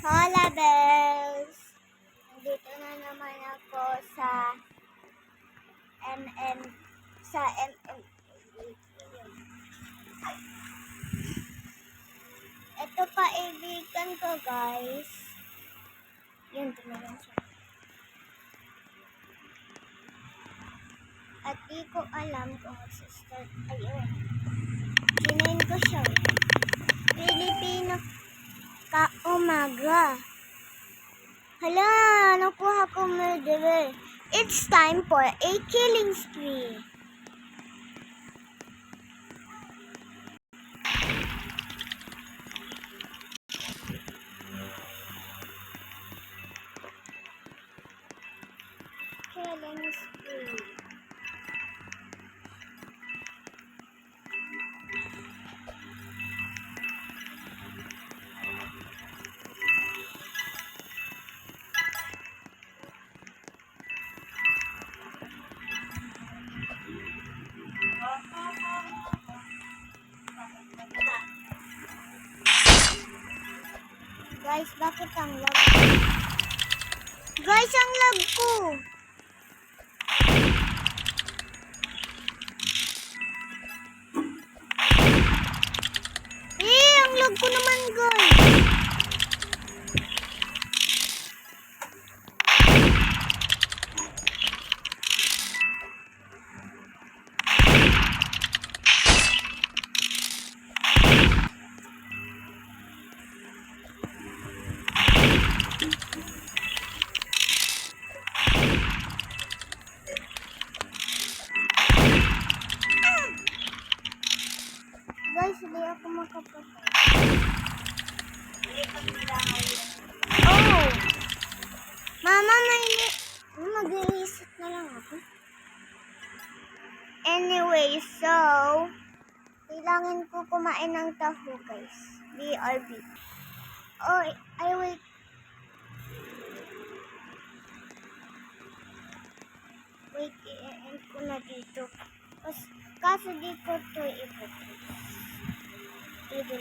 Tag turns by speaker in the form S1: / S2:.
S1: Hola Bells! Nandito na naman ako sa MM. Ito kaibigan ko, guys. Yun, tumalang siya. At di ko alam kung mag-start. Ayun. Sinayin ko siya. Pilipino ka umaga. Hala, nakuha ko murderer. It's time for a killing spree. Killing spree. Guys, bakit ang lag? Guys, ang lag ko! Ang lag ko naman, guys! Guys, hindi ako makapatay. Oh! Mama, mag-reset na lang ako. Anyway, so, kailangan ko kumain ng taho, guys. BRB. Oh, I wait. Wait, i-end ko na dito. Kaso di ko ito i-put.